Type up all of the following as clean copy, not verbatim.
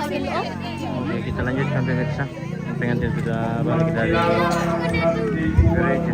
Oke, kita lanjutkan pemirsa. Pengantin sudah balik dari gereja.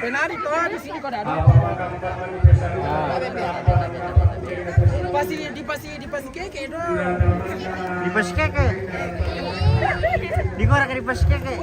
Penari toh di sini kok ada. Di pasi keke dong. Di pas keke. Di gora di pas keke.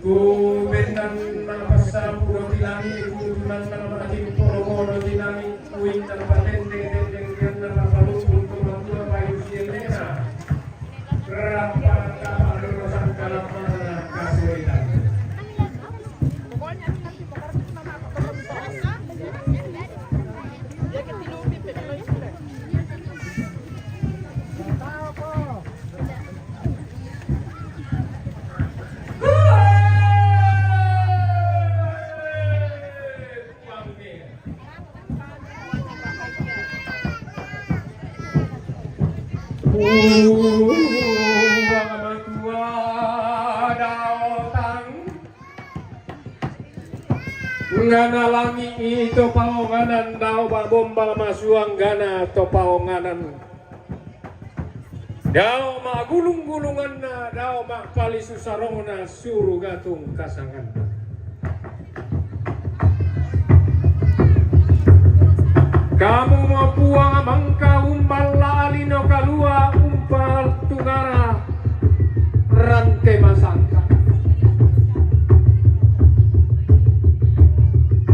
Ku bendan napasa puro tilani ku nan namatin poro dinami kuin tan patente den den napalu untuk mantua bayu sielena rapa ta rosan kalapana kasuitan ngana langi itu paonganan dao bomba masuang gana to paonganan dao ma gulung-gulungan na dao ma pali susarona suruh gatung kasangan kamu mau puang mangka umbal alino kalua umpal tungara rante masangka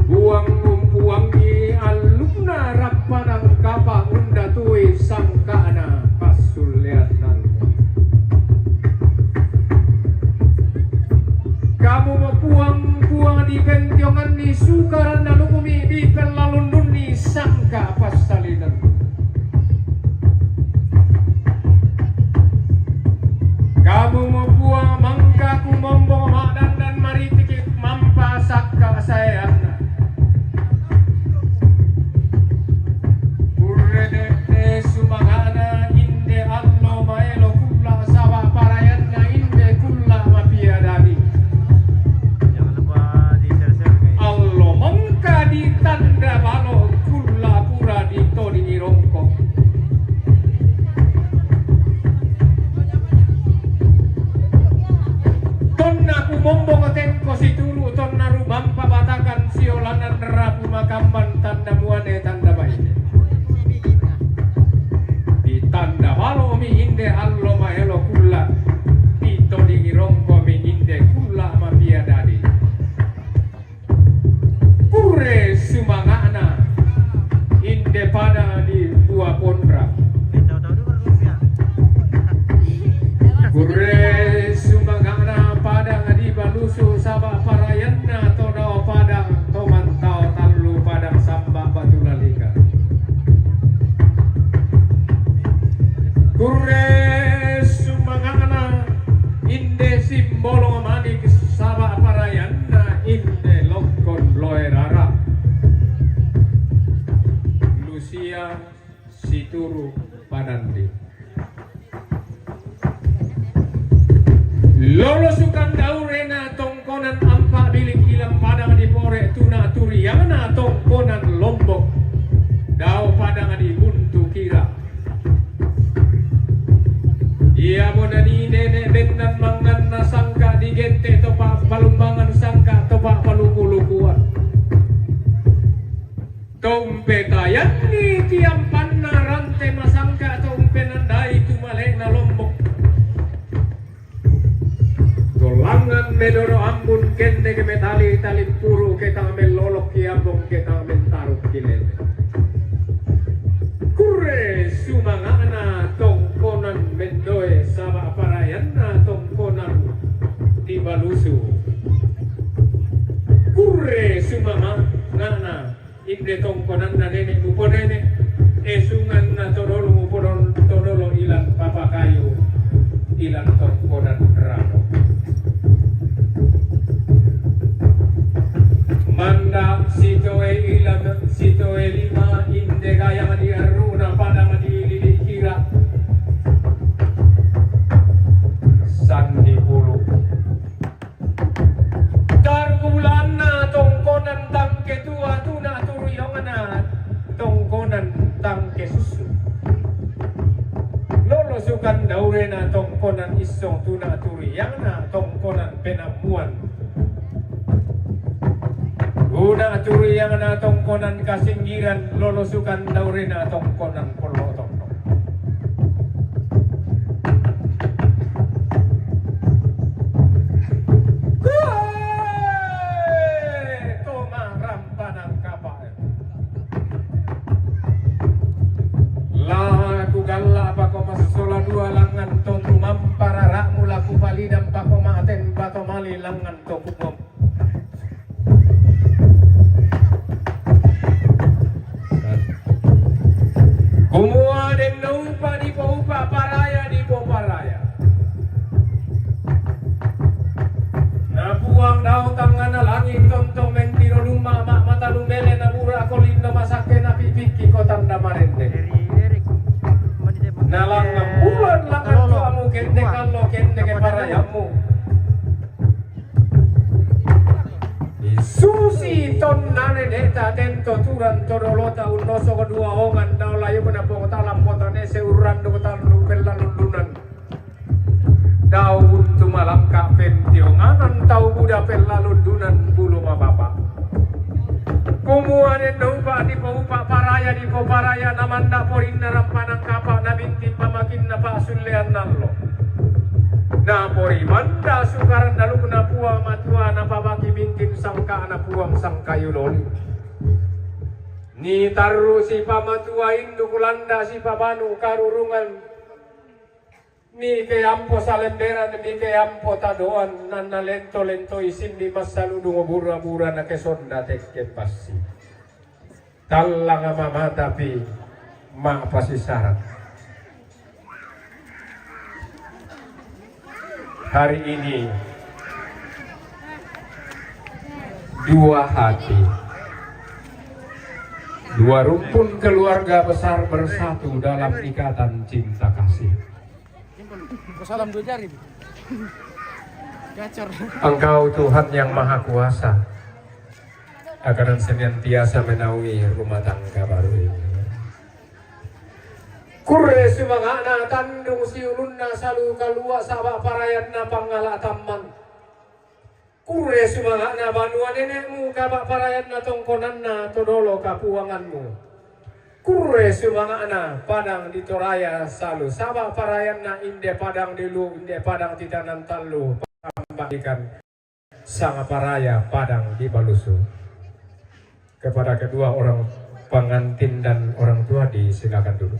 buang-buangi alumna rapanang kapa unda tuwi sangkana pasulianan kamu mau puang di bentiongan ni sukaran nalukumi di pelalundun ni sangka pasalinan kamu mau buang mangka ku mombong madan dan mari tikit mampa sakka sayang urede sumangana inde allo maelo kulla sawa parayanna inde kulla mapiadani Jangan lupa di share-share guys. allo mangka di tanda balo kulla pura di todi irongko aku mombong tengko si tulu tonna rumam pabatakan siolanan rapu makamban tanda muane tanda baine di tanda balo mi inde allo maelo kulla pito di rongko mi inde kulla ma piadadi pure sumangana inde pada di buah pondra Tahu-tahu dulu rupiah. pure sumangana padang di balusu sabak parayanna todao padang tomantau talu padang sambak batu lalika kure sumangana inde simbolo manik sabak parayanna inde lokon loerara Lucia situru padandi lolo sukan daurena tongkonan ampa bilik ilang padang di pore tuna turiana tongkonan lombok dao padang di buntu kira ia monani nenek bendan mangan nasangka di gente topa palumbangan sangka topa palukulukuan tompetayan ni tiang panna rante masangka tompenandai tumalena lombok Langan medoro ambun kende ke metali tali puru ke tangan inde tongkonan na nenek lupo nenek esungan na todolo muporon todolo ilang papa kayu ilang tongkonan rano manda sitoe ilang sitoe lima inde gaya madi aruna pada madi lili kira sandi pulu bulan na tongkonan tangke tua tuna turuyong na tongkonan tangke susu lolo sukan daure na tongkonan isong tuna turuyang na tongkonan penamuan una turuyang na tongkonan kasinggiran lolo sukan daure na tongkonan polotong galla pako masola dua langan to tumam parara mula kupali dan pako maten pato mali langan to kumom kumua den naupa di paupa paraya di poparaya nabuang daw tangan na langit tontong mentiro luma mata lumele na mura kolindo masake na pipiki kotanda marende nalang bulan langan kamu kende kalau kende ke parayamu susi ton nane deta tento turan todolota unoso kedua hongan dau layu penapong talam potane seuran do talu pelalundunan dau untu malam ka pentionganan tau buda pelalundunan bulu bapak kumuane naupa di paupa paraya di poparaya namanda porinna rampanang kapa na binti pamakin na pasulean nallo na pori manda sukaran dalu na puwa matua na pabaki bintin sangka na puwang sangkayulon ni taru si pamatua indu kulanda si pabanu karurungan ni ke ampo salemberan ni ke ampo tadoan nana lento lento isim di masalu dungo bura-bura na kesonda tekke pasti talang mama tapi ma pasti syarat hari ini dua hati dua rumpun keluarga besar bersatu dalam ikatan cinta kasih. Salam dua jari. Gacor. Engkau Tuhan yang Maha Kuasa akan senantiasa menaungi rumah tangga baru ini. Kurre sumangana tandung siulunna salu kalua sabak parayana pangala taman. Kurre sumangana banua nenekmu kabak parayana tongkonanna todolo kapuanganmu. Kurre sumangana padang di Toraya salu sabak parayana inde padang dilu inde padang titanan talu pambagikan sang paraya padang di Balusu. Kepada kedua orang pengantin dan orang tua disilakan dulu.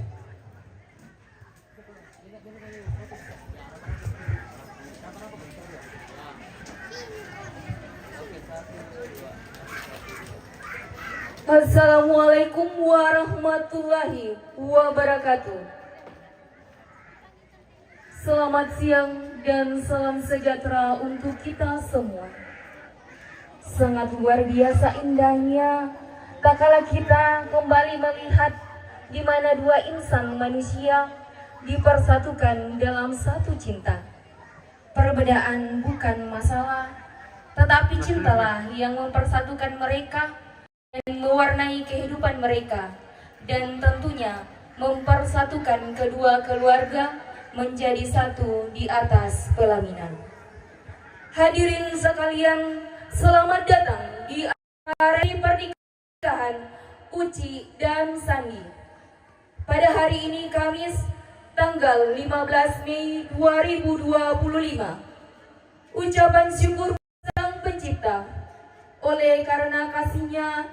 Assalamualaikum warahmatullahi wabarakatuh. Selamat siang dan salam sejahtera untuk kita semua. Sangat luar biasa indahnya tak kala kita kembali melihat di mana dua insan manusia dipersatukan dalam satu cinta. Perbedaan bukan masalah, tetapi cintalah yang mempersatukan mereka dan mewarnai kehidupan mereka, dan tentunya mempersatukan kedua keluarga menjadi satu di atas pelaminan. Hadirin sekalian, selamat datang di hari pernikahan Uci dan Sandi. Pada hari ini Kamis tanggal 15 Mei 2025, ucapan syukur Sang Pencipta oleh karena kasihnya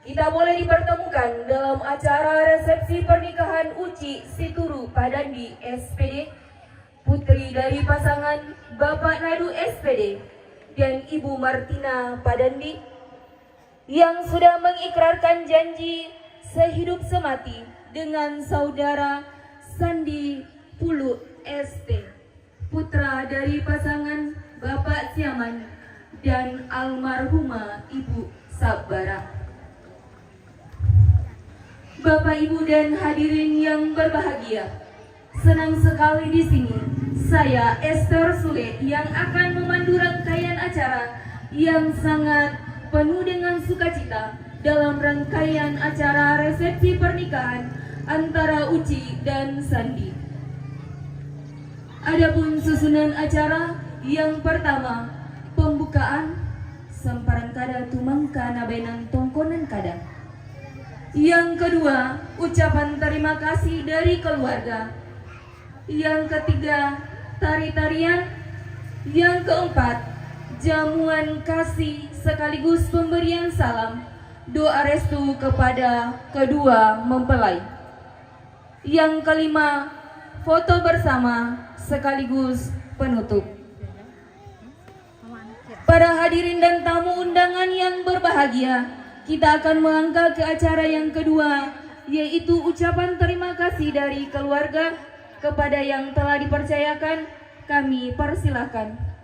kita boleh dipertemukan dalam acara resepsi pernikahan Uci Situru Padandi SPD, putri dari pasangan Bapak Nadu SPD dan Ibu Martina Padandi. yang sudah mengikrarkan janji sehidup semati dengan saudara Sandi Pulu ST, putra dari pasangan Bapak Siaman dan almarhumah Ibu Sabara. Bapak, Ibu, dan hadirin yang berbahagia, senang sekali di sini saya Esther Sule yang akan memandu rangkaian acara yang sangat penuh dengan sukacita dalam rangkaian acara resepsi pernikahan antara Uci dan Sandi. Adapun susunan acara yang pertama, pembukaan semparan kada tumangka nabenang tongkonan kada. Yang kedua, ucapan terima kasih dari keluarga. Yang ketiga, tari-tarian. Yang keempat, jamuan kasih sekaligus pemberian salam, doa restu kepada kedua mempelai. Yang kelima, foto bersama sekaligus penutup. Para hadirin dan tamu undangan yang berbahagia, kita akan melangkah ke acara yang kedua, yaitu ucapan terima kasih dari keluarga kepada yang telah dipercayakan. Kami persilahkan.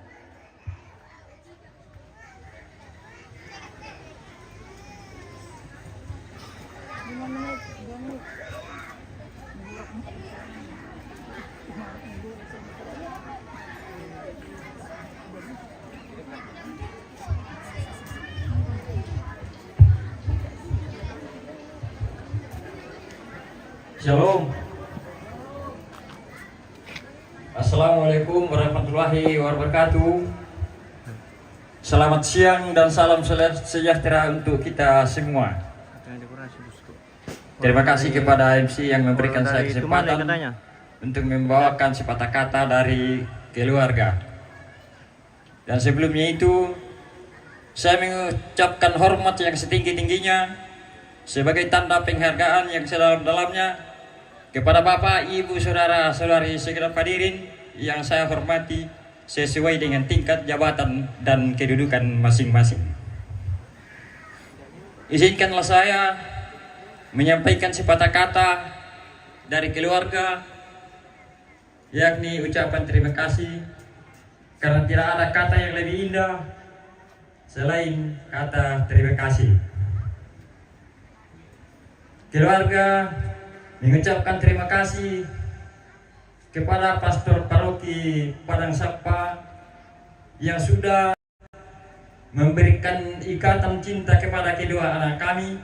Shalom. Assalamualaikum warahmatullahi wabarakatuh. Selamat siang dan salam sejahtera untuk kita semua. Terima kasih kepada MC yang memberikan saya kesempatan untuk membawakan sepatah kata dari keluarga. Dan sebelumnya itu, saya mengucapkan hormat yang setinggi-tingginya sebagai tanda penghargaan yang sedalam-dalamnya kepada Bapak, Ibu, Saudara-saudari segenap hadirin yang saya hormati sesuai dengan tingkat jabatan dan kedudukan masing-masing. Izinkanlah saya menyampaikan sepatah kata dari keluarga, yakni ucapan terima kasih, karena tidak ada kata yang lebih indah selain kata terima kasih. Keluarga mengucapkan terima kasih kepada Pastor Paroki Padang Sapa yang sudah memberikan ikatan cinta kepada kedua anak kami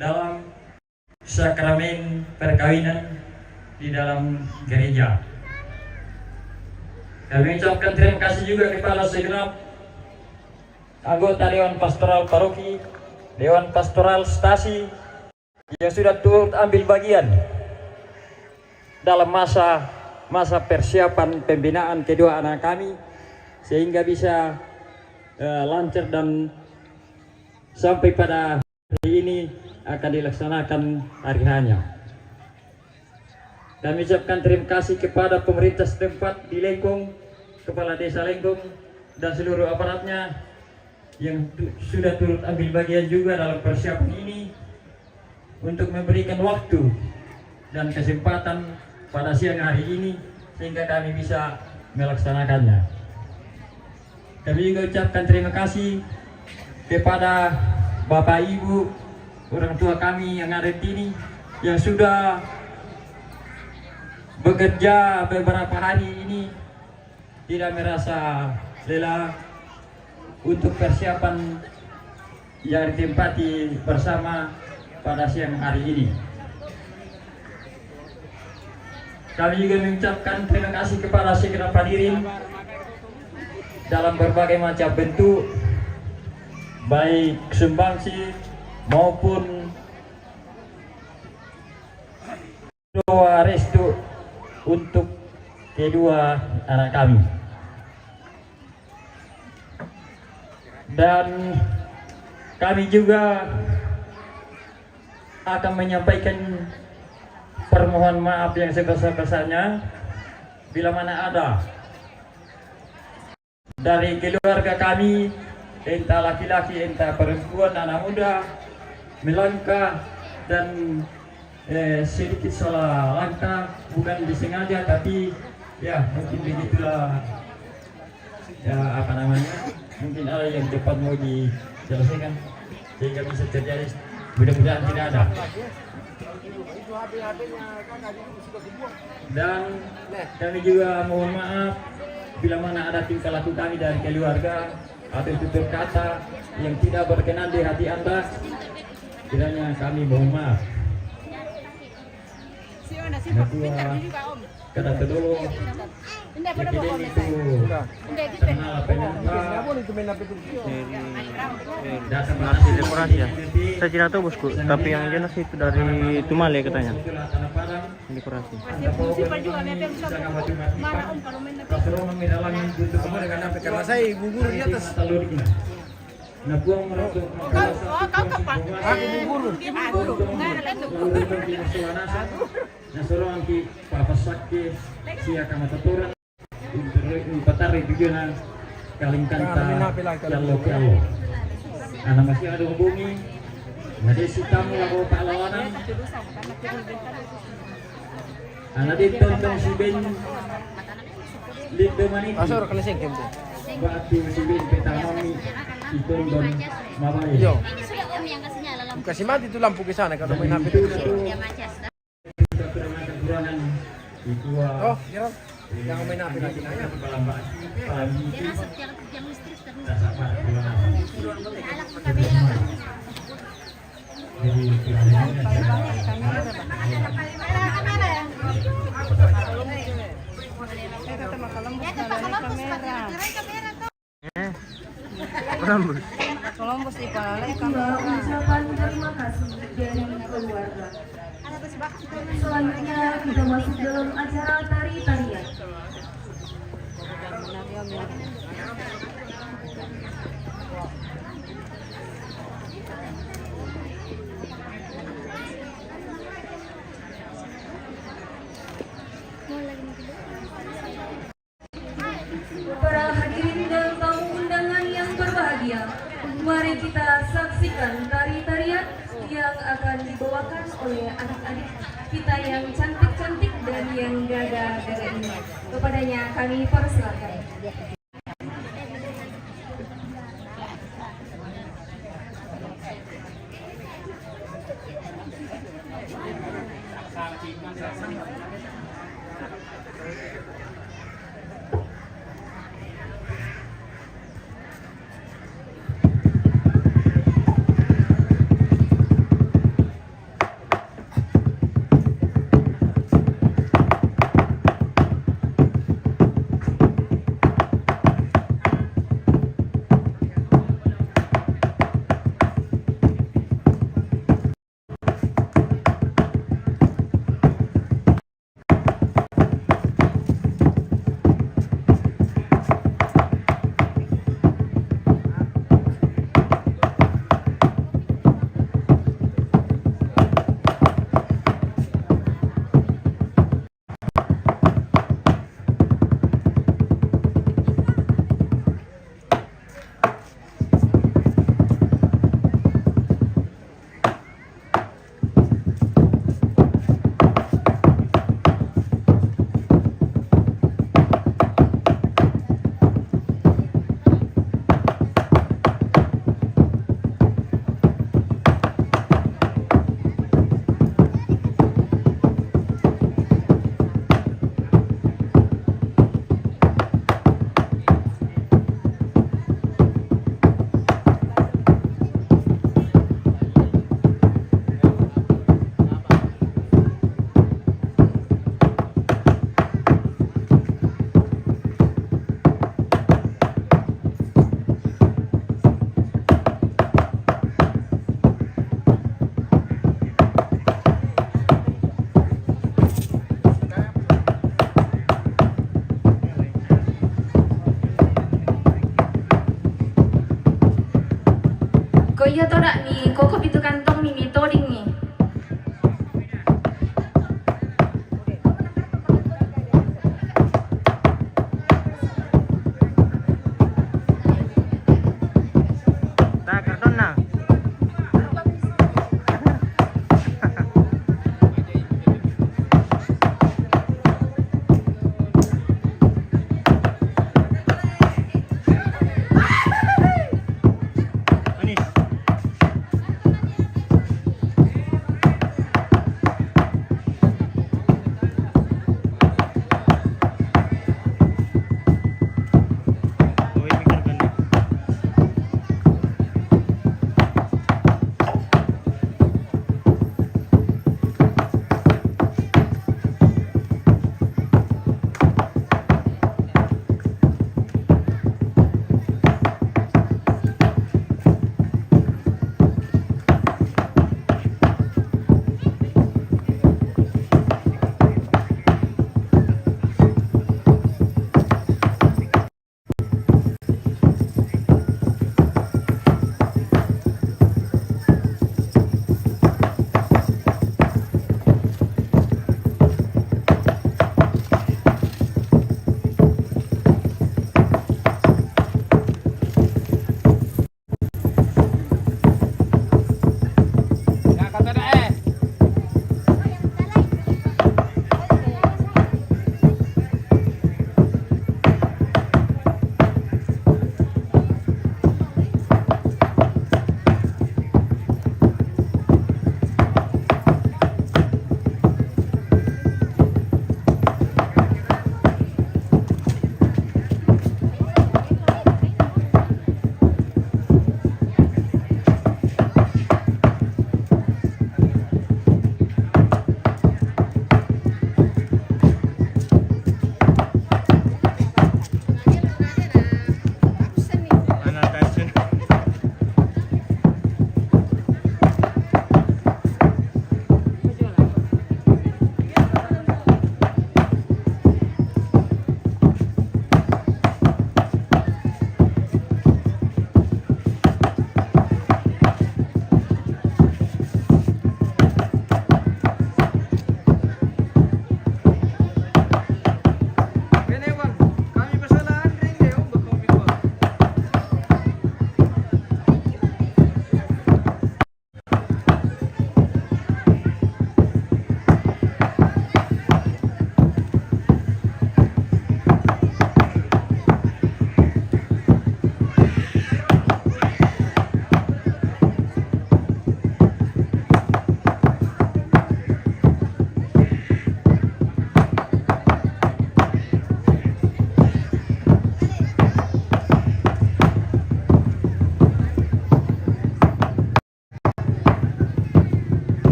dalam sakramen perkawinan di dalam gereja. Kami mengucapkan terima kasih juga kepada segenap anggota Dewan Pastoral Paroki, Dewan Pastoral Stasi yang sudah turut ambil bagian dalam masa persiapan pembinaan kedua anak kami sehingga bisa lancar dan sampai pada hari ini akan dilaksanakan hari hanya. Kami ucapkan terima kasih kepada pemerintah setempat di Lengkong, Kepala Desa Lengkong dan seluruh aparatnya yang sudah turut ambil bagian juga dalam persiapan ini untuk memberikan waktu dan kesempatan pada siang hari ini sehingga kami bisa melaksanakannya. Kami juga ucapkan terima kasih kepada Bapak, Ibu, orang tua kami yang ada di sini yang sudah bekerja beberapa hari ini tidak merasa lelah untuk persiapan yang ditempati bersama pada siang hari ini. Kami juga mengucapkan terima kasih kepada segenap hadirin dalam berbagai macam bentuk, baik sumbangsi maupun doa restu untuk kedua anak kami. Dan kami juga akan menyampaikan permohonan maaf yang sebesar-besarnya bila mana ada dari keluarga kami entah laki-laki, entah perempuan, anak muda melangkah dan sedikit salah langkah, bukan disengaja tapi ya mungkin begitulah ya apa namanya, mungkin ada yang cepat mau diselesaikan sehingga bisa terjadi, mudah-mudahan tidak ada. Dan kami juga mohon maaf bila mana ada tingkah laku kami dari keluarga atau tutur kata yang tidak berkenan di hati Anda, kiranya kami mohon maaf. Kada kedua Yakiden itu terkenal penyangka datang Masih dekorasi ya. Saya tidak tahu bosku, tapi yang jelas itu dari Tumale katanya. Dekorasi. Karena saya gugur di atas. Nah, buang merosot nah sorong ki papasakke siya ka mataturan patari bigyan kaling kanta yalo yalo ana masih ada hubungi nade si tamu lago paalawanan ana dito tong si Ben dito manito Pasor kaleseng kemde. batu si Ben petamami itong don mabay Yo. Kasih mati itu lampu ke sana kalau main HP itu. kekurangan itu Oh, kira jangan main HP lagi nanya. Columbus ipalale kamera. Ucapan terima kasih dari keluarga. Selanjutnya kita masuk dalam acara tari-tarian. Para hadirin dan tamu undangan yang berbahagia, mari kita saksikan tari-tarian yang akan dibawakan oleh adik-adik kita yang cantik-cantik dan yang gagah-gagah ini. Kepadanya kami persilakan. Kok iya toh dak nih, kok itu kantong mimi toding nih.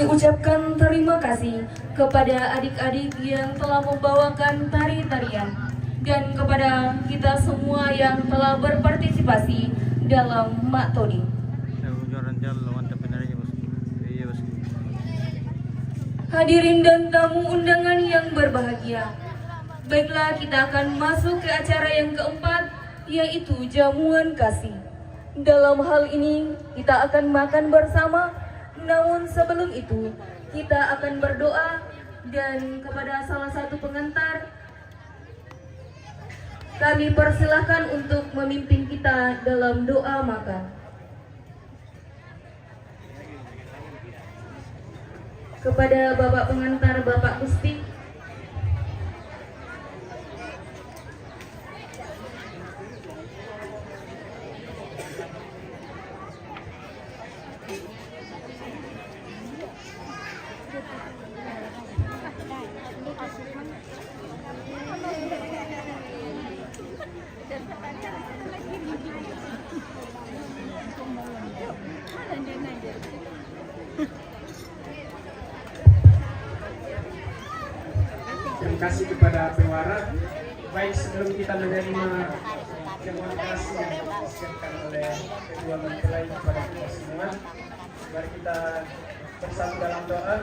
Kami ucapkan terima kasih kepada adik-adik yang telah membawakan tari-tarian dan kepada kita semua yang telah berpartisipasi dalam Mak Todi. Hadirin dan tamu undangan yang berbahagia, baiklah kita akan masuk ke acara yang keempat, yaitu jamuan kasih. Dalam hal ini kita akan makan bersama, namun sebelum itu kita akan berdoa, dan kepada salah satu pengantar kami persilahkan untuk memimpin kita dalam doa makan. Kepada Bapak pengantar, Bapak Gusti. Terima kasih kepada pewara. Baik, sebelum kita menerima jamuan kasih yang disiapkan oleh kedua mempelai kepada kita semua, mari kita bersatu dalam doa.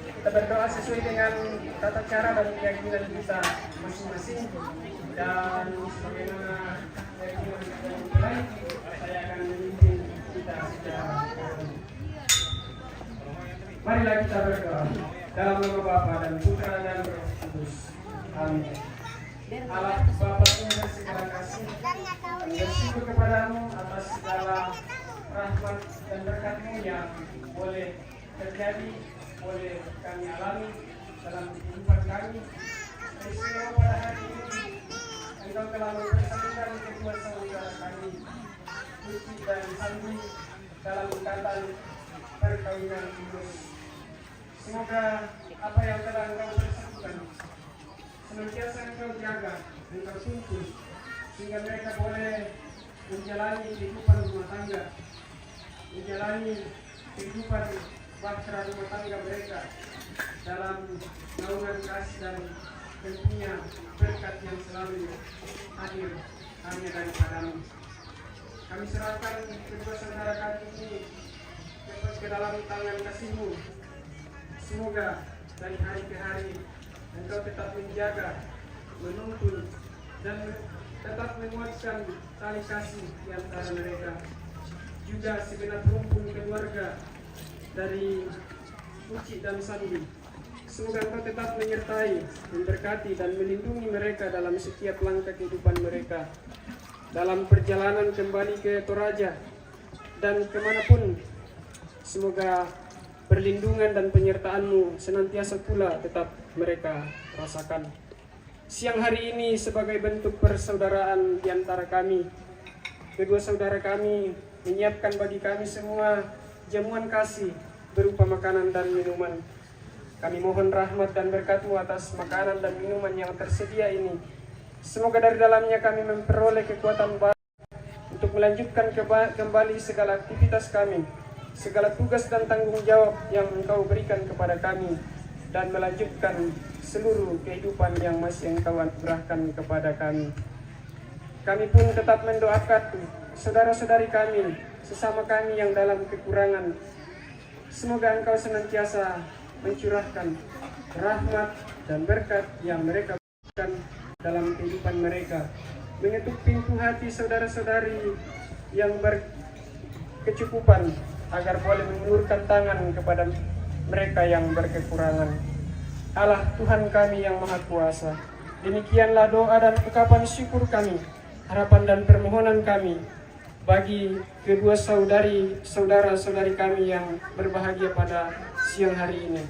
Kita berdoa sesuai dengan tata cara dan keyakinan kita masing-masing. Dan sebagaimana keyakinan kedua mempelai, saya akan memimpin kita secara marilah kita berdoa. Dalam nama Bapa dan Putra dan Roh Kudus. Amin. Allah Bapa Tuhan segala kasih, bersyukur kepadamu atas segala rahmat dan berkat-Mu yang boleh terjadi, boleh kami alami dalam kehidupan kami. Peristiwa pada hari ini, Engkau telah mempersatukan kedua saudara kami, Uci dan Sandi, dalam ikatan perkawinan kudus. Semoga apa yang telah Engkau persatukan senantiasa Engkau jaga, Engkau tuntun, sehingga mereka boleh menjalani kehidupan rumah tangga, menjalani kehidupan bahtera rumah tangga mereka dalam naungan kasih dan tentunya berkat yang selalu hadir hanya daripadamu. Kami serahkan kedua saudara kami ini ke dalam tangan kasih-Mu. Semoga dari hari ke hari Engkau tetap menjaga, menuntun, dan tetap menguatkan tali kasih di antara mereka. Juga segenap rumpun keluarga dari Uci dan Sandi. Semoga Engkau tetap menyertai, memberkati, dan melindungi mereka dalam setiap langkah kehidupan mereka, dalam perjalanan kembali ke Toraja dan kemanapun. Semoga perlindungan dan penyertaan-Mu senantiasa pula tetap mereka rasakan. Siang hari ini sebagai bentuk persaudaraan di antara kami, kedua saudara kami menyiapkan bagi kami semua jamuan kasih berupa makanan dan minuman. Kami mohon rahmat dan berkat-Mu atas makanan dan minuman yang tersedia ini. Semoga dari dalamnya kami memperoleh kekuatan baru untuk melanjutkan kembali segala aktivitas kami, segala tugas dan tanggung jawab yang Engkau berikan kepada kami, dan melanjutkan seluruh kehidupan yang masih Engkau anugerahkan kepada kami. Kami pun tetap mendoakan saudara-saudari kami, sesama kami yang dalam kekurangan. Semoga Engkau senantiasa mencurahkan rahmat dan berkat yang mereka berikan dalam kehidupan mereka, mengetuk pintu hati saudara-saudari yang berkecukupan agar boleh mengulurkan tangan kepada mereka yang berkekurangan. Allah Tuhan kami yang Maha Kuasa, demikianlah doa dan ungkapan syukur kami, harapan dan permohonan kami bagi kedua saudara-saudari kami yang berbahagia pada siang hari ini.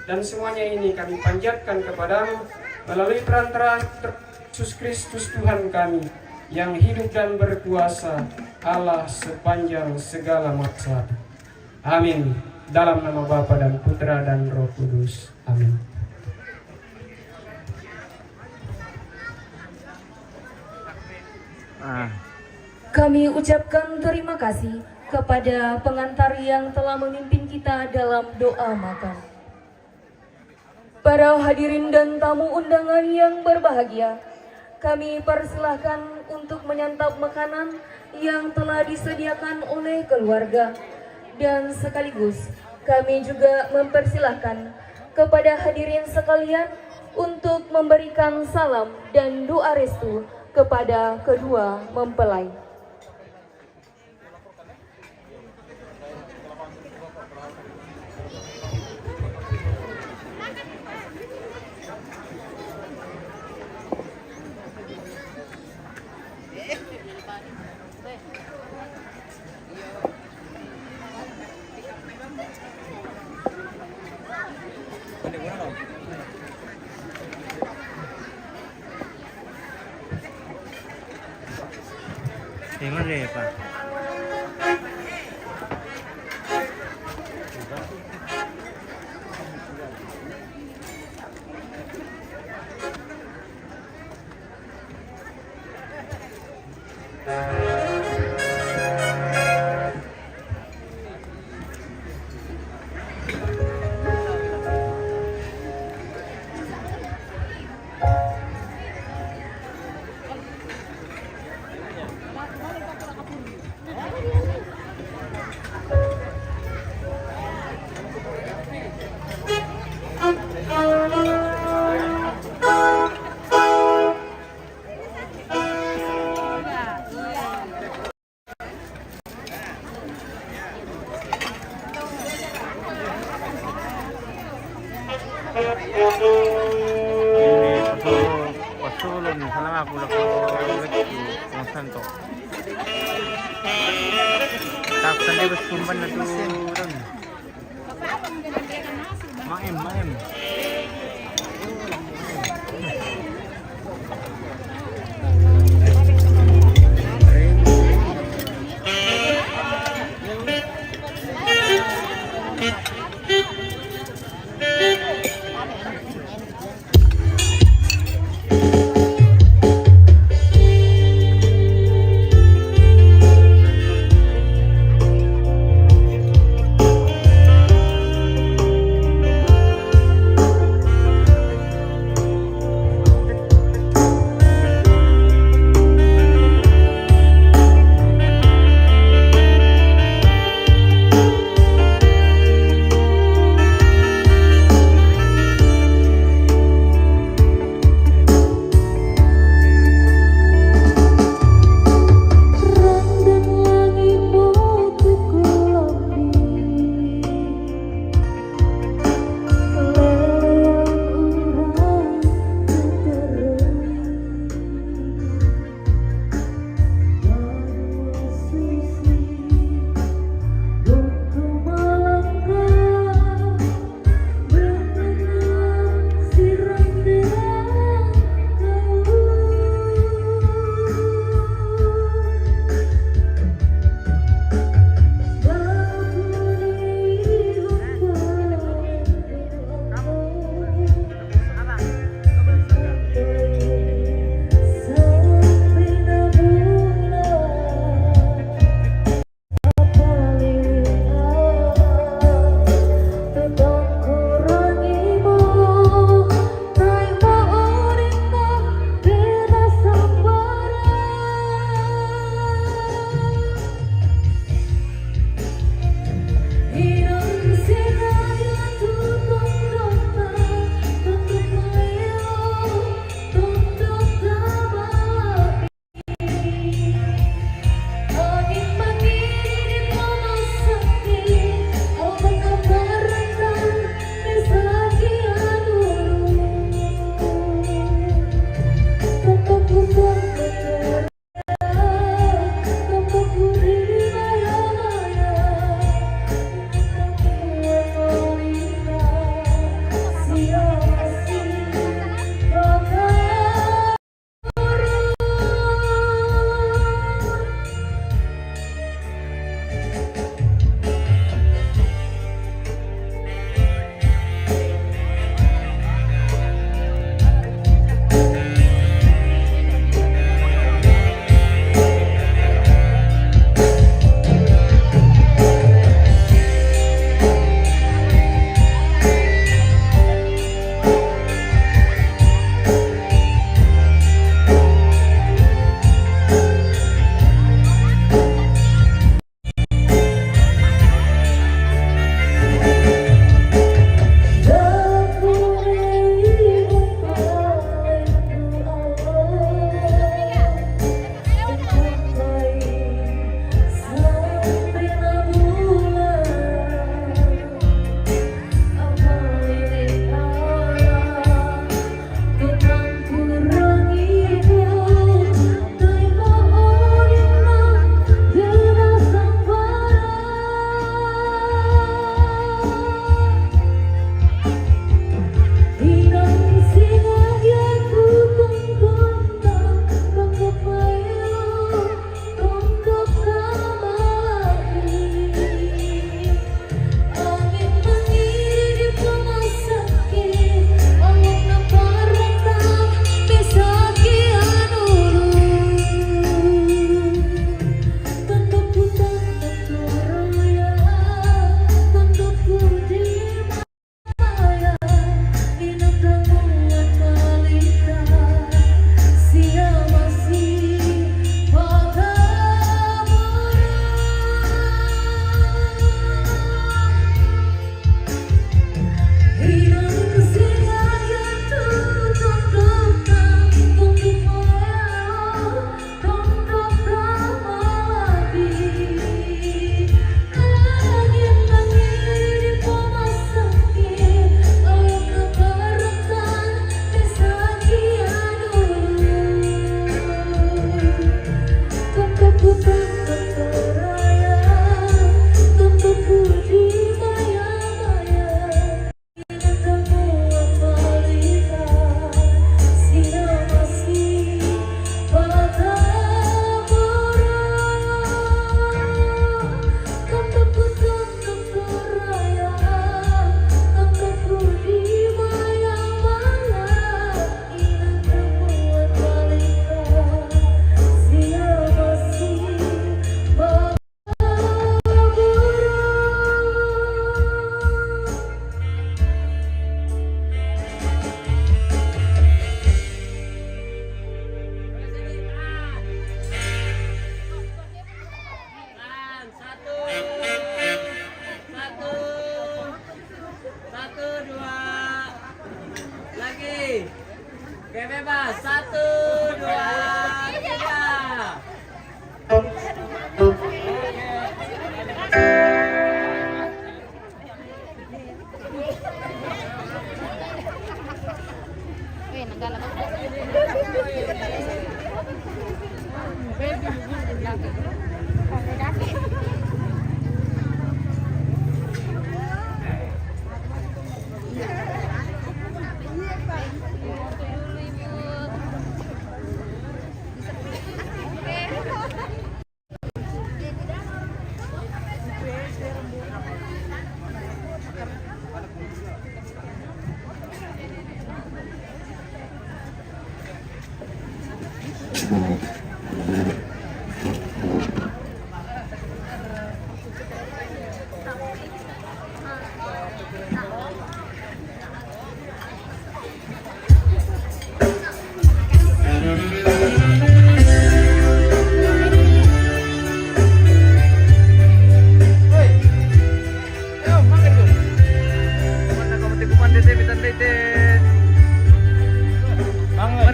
Dan semuanya ini kami panjatkan kepadamu melalui perantaraan Yesus Kristus Tuhan kami yang hidup dan berkuasa, Allah sepanjang segala masa. Amin. Dalam nama Bapa dan Putra dan Roh Kudus. Amin. Kami ucapkan terima kasih kepada pengantar yang telah memimpin kita dalam doa makan. Para hadirin dan tamu undangan yang berbahagia, kami persilahkan untuk menyantap makanan yang telah disediakan oleh keluarga. Dan sekaligus kami juga mempersilahkan kepada hadirin sekalian untuk memberikan salam dan doa restu kepada kedua mempelai. Gimana ya Pak? Pasulon salah aku lah kung santo. Tapos na bas kumban na to ron. Maem.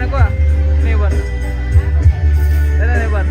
Mana gua? Nih, Bon. Mana nih, Bon?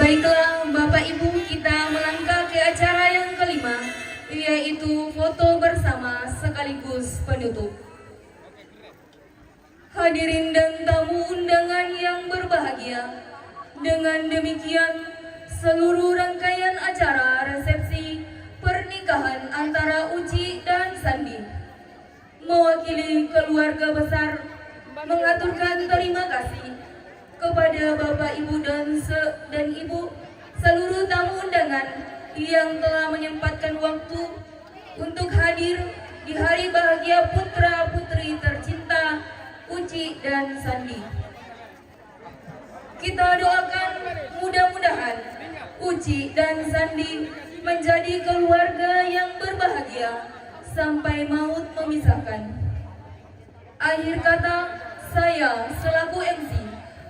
Baiklah Bapak Ibu, kita melangkah ke acara yang kelima, yaitu foto bersama sekaligus penutup. Hadirin dan tamu undangan yang berbahagia, dengan demikian seluruh rangkaian acara resepsi pernikahan antara Uci dan Sandi mewakili keluarga besar mengaturkan terima kasih kepada Bapak Ibu dan Ibu seluruh tamu undangan yang telah menyempatkan waktu untuk hadir di hari bahagia putra putri tercinta Uci dan Sandi. Kita doakan mudah-mudahan Uci dan Sandi menjadi keluarga yang berbahagia sampai maut memisahkan. Akhir kata, saya selaku MC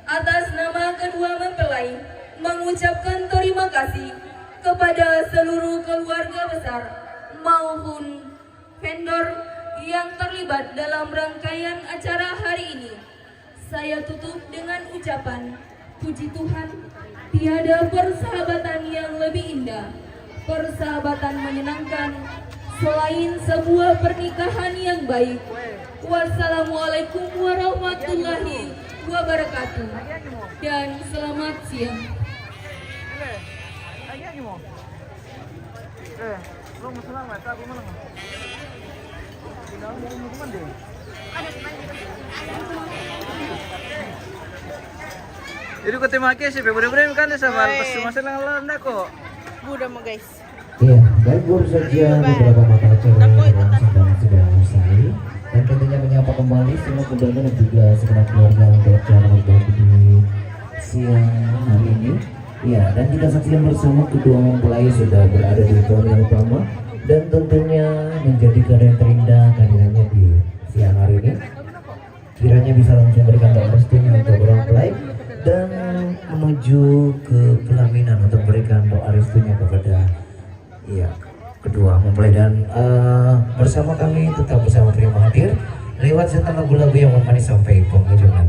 atas nama kedua mempelai mengucapkan terima kasih kepada seluruh keluarga besar maupun vendor yang terlibat dalam rangkaian acara hari ini. Saya tutup dengan ucapan, puji Tuhan, tiada persahabatan yang lebih indah, persahabatan menyenangkan selain sebuah pernikahan yang baik. Wassalamualaikum warahmatullahi wabarakatuh dan selamat siang. Jadi ko terima kasih, bener-bener kan sama pas masalah landa kok. Mudah mah guys. Ya, baik baru saja beberapa mata acara yang sedang usai dan tentunya menyapa kembali semua keluarga dan juga segenap keluarga yang berjalan berbagi di siang hari ini. Ya, dan kita saksikan bersama kedua mempelai sudah berada di pohon yang utama dan tentunya menjadi keadaan yang terindah kehadirannya di siang hari ini. Kiranya bisa langsung berikan doa restunya untuk orang mempelai dan menuju ke pelaminan untuk berikan doa restunya kepada kedua mempelai dan bersama kami tetap bersama terima hadir lewat setan lagu-lagu yang memanis sampai penghujungan.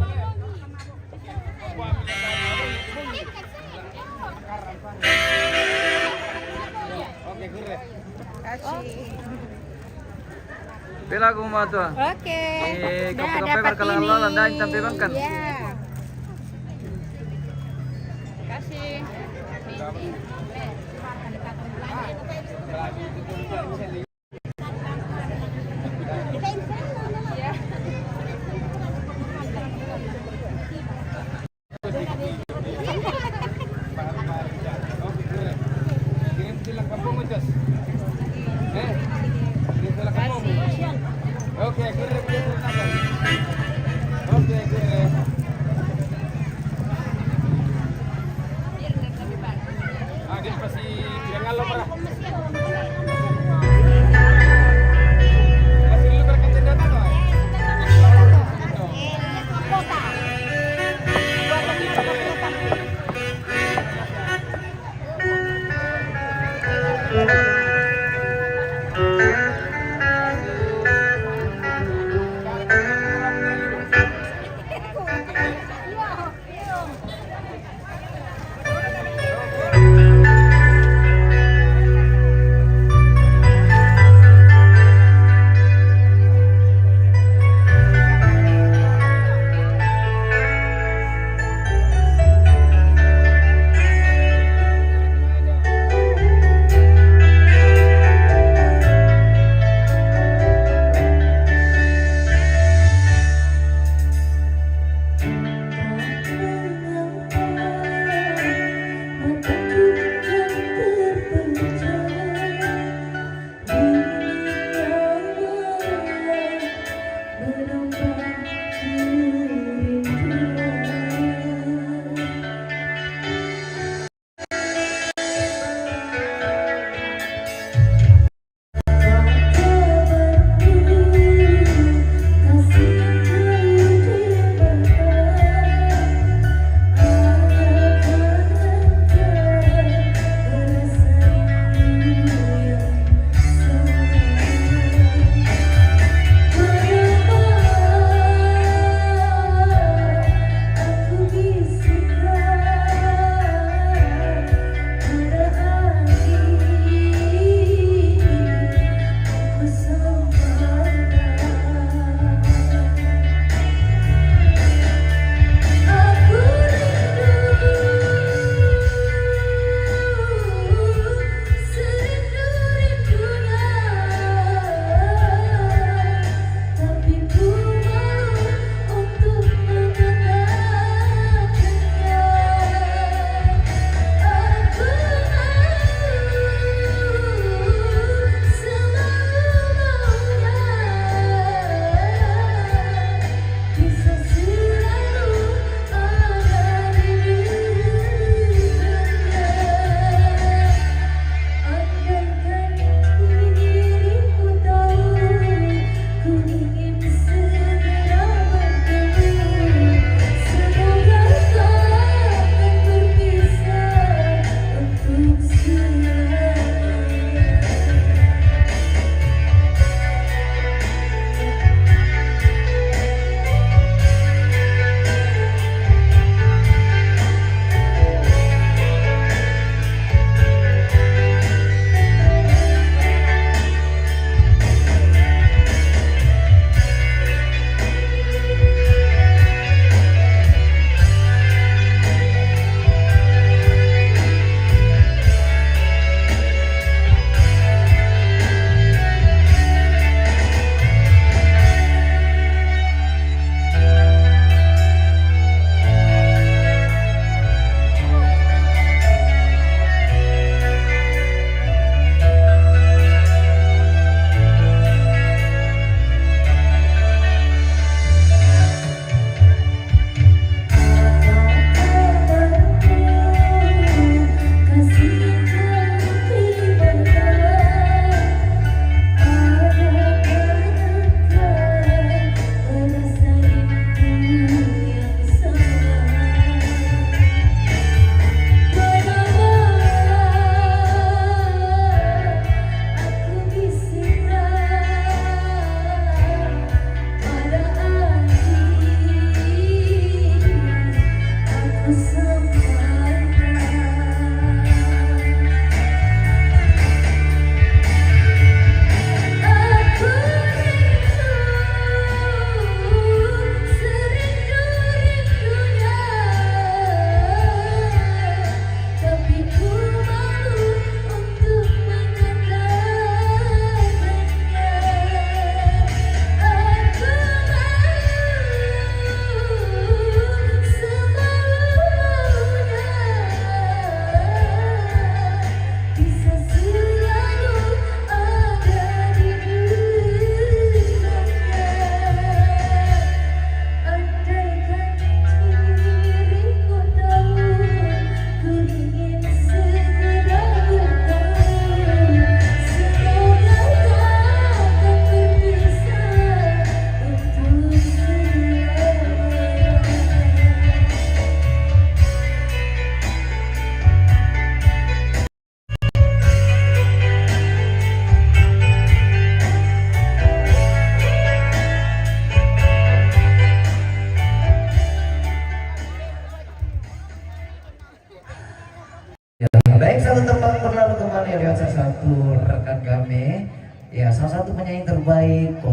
Pila ko mo to. Oke. Kape-kape berkala-kala landain sampai bangkan. Iya. Kasih.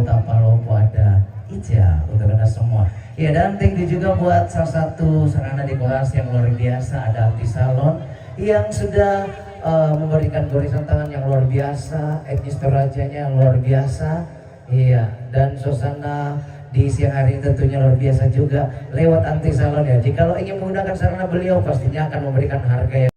tanpa lupa ada Ica untuk Anda semua. Ya, dan thank you juga buat salah satu sarana di kelas yang luar biasa, ada Anti Salon yang sudah memberikan goresan tangan yang luar biasa, etnis Torajanya yang luar biasa. Iya, dan suasana di siang hari ini tentunya luar biasa juga lewat Anti Salon ya. Jika lo ingin menggunakan sarana beliau pastinya akan memberikan harga yang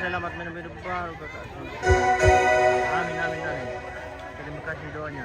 selamat minum baru kakak. Amin amin amin. Terima kasih doanya.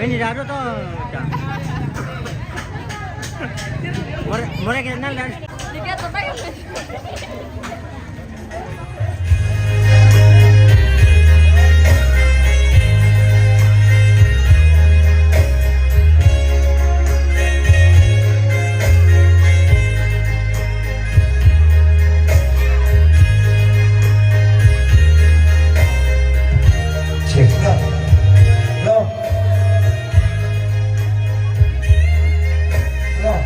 Ini dado to. More kenal dan. Lihat apa yang Cek enggak? Loh. Loh.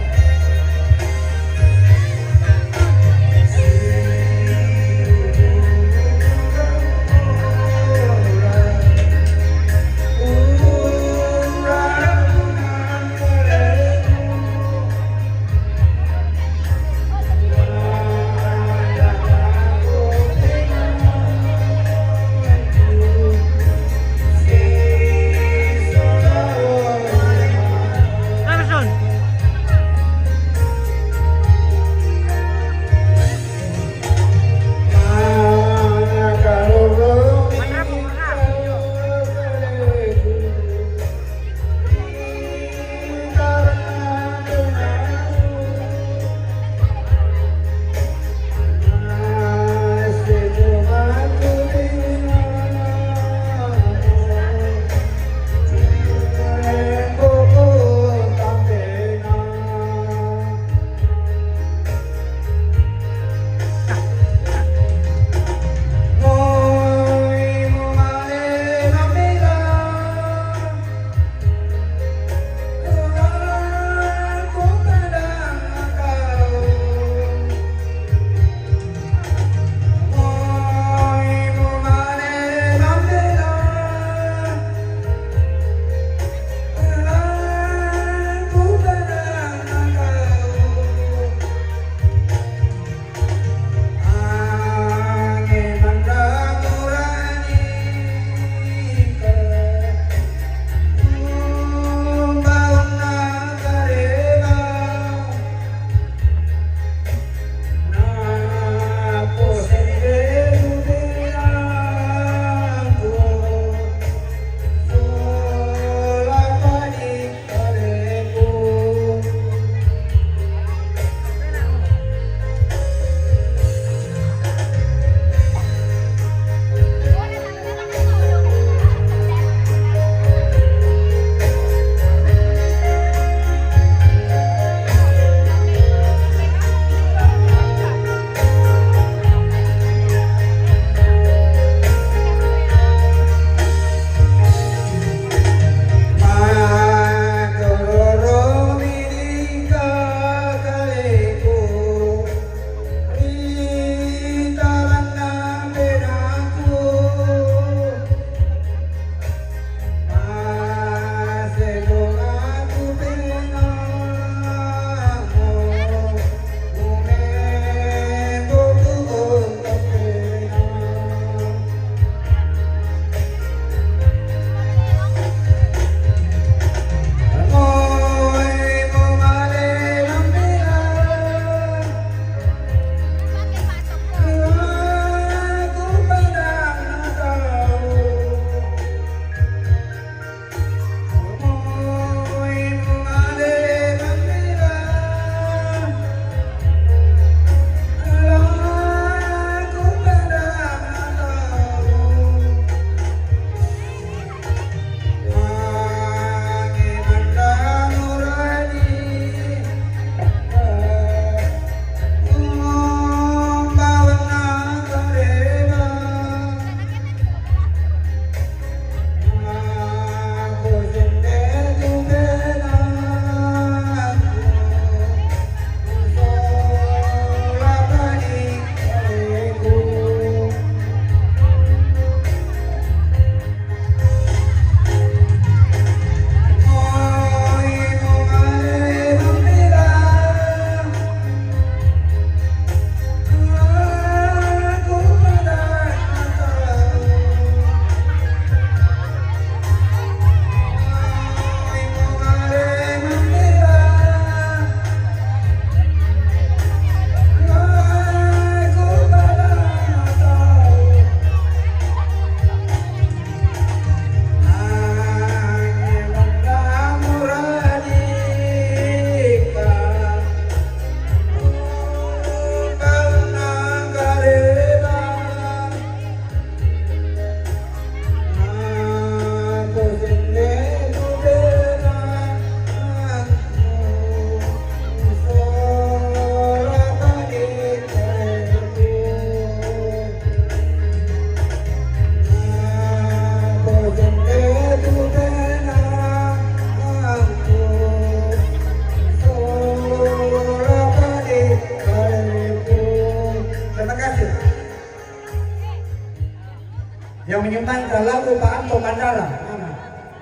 Yang menyumbangkan lagu Pak Anto Bandara. Mana?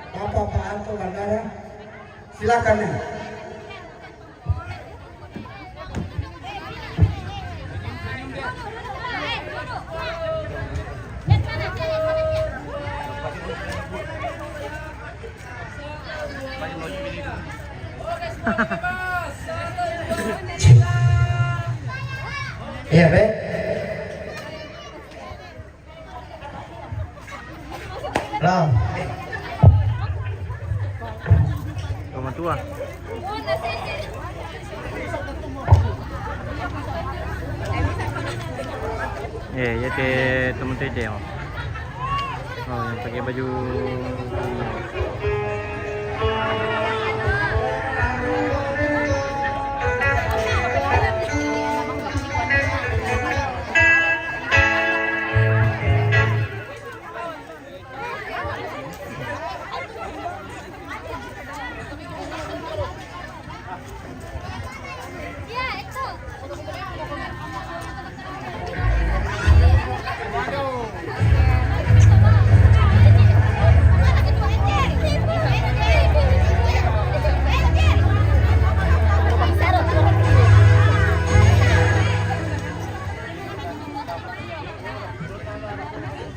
Bapak Pak Anto Bandara. Silakan ya. Iya, Be. Ram. Sama tua. Ya ke temen Tede. Oh, yang pakai baju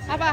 Apa?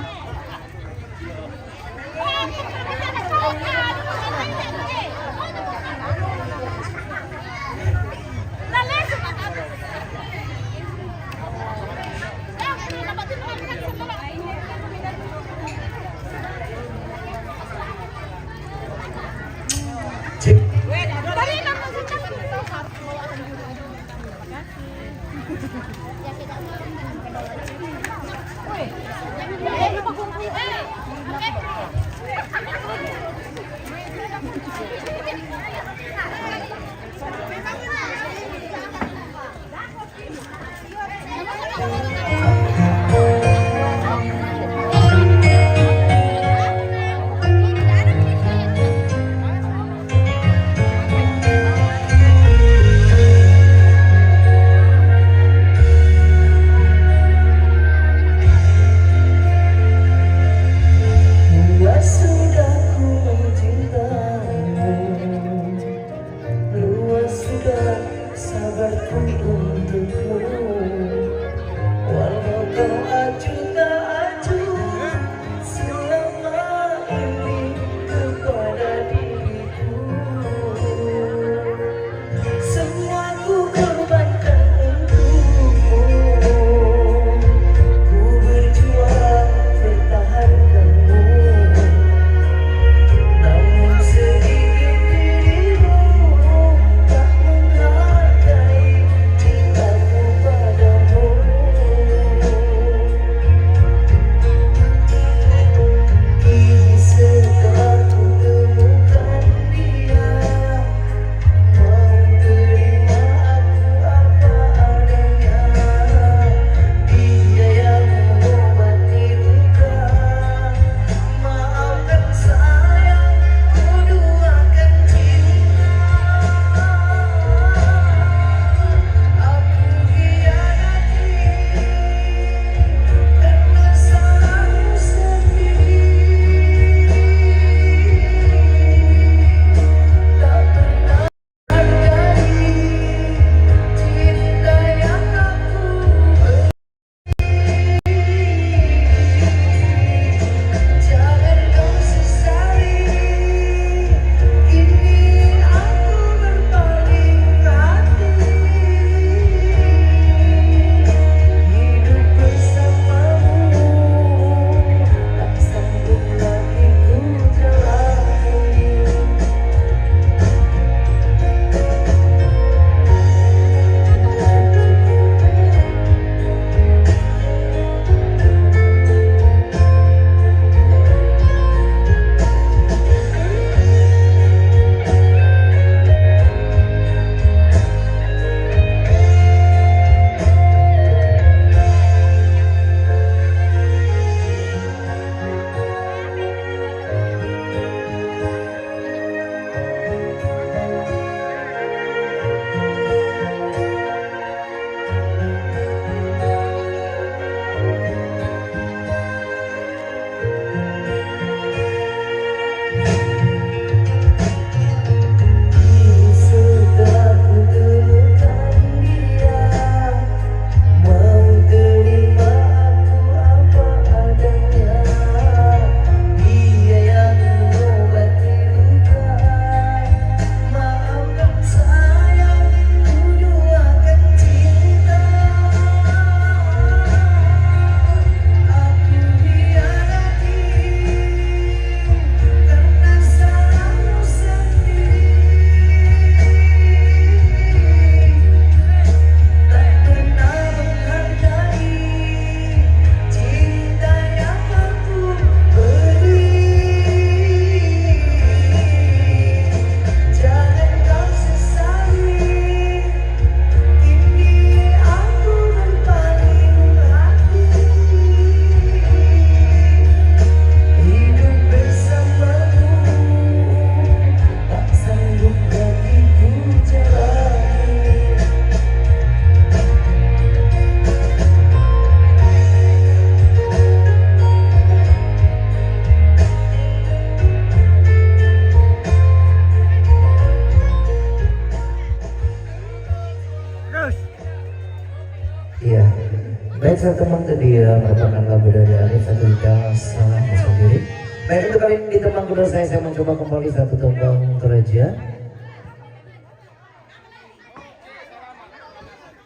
Baik, saya teman tadi ya merupakan lagu dari Arif Adwika Salah sendiri. Baik, untuk kali ini di teman kuda saya mencoba kembali satu tembang Toraja.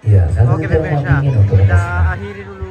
Ya, satu Oke, tembang Bebe, ingin untuk kita akhiri dulu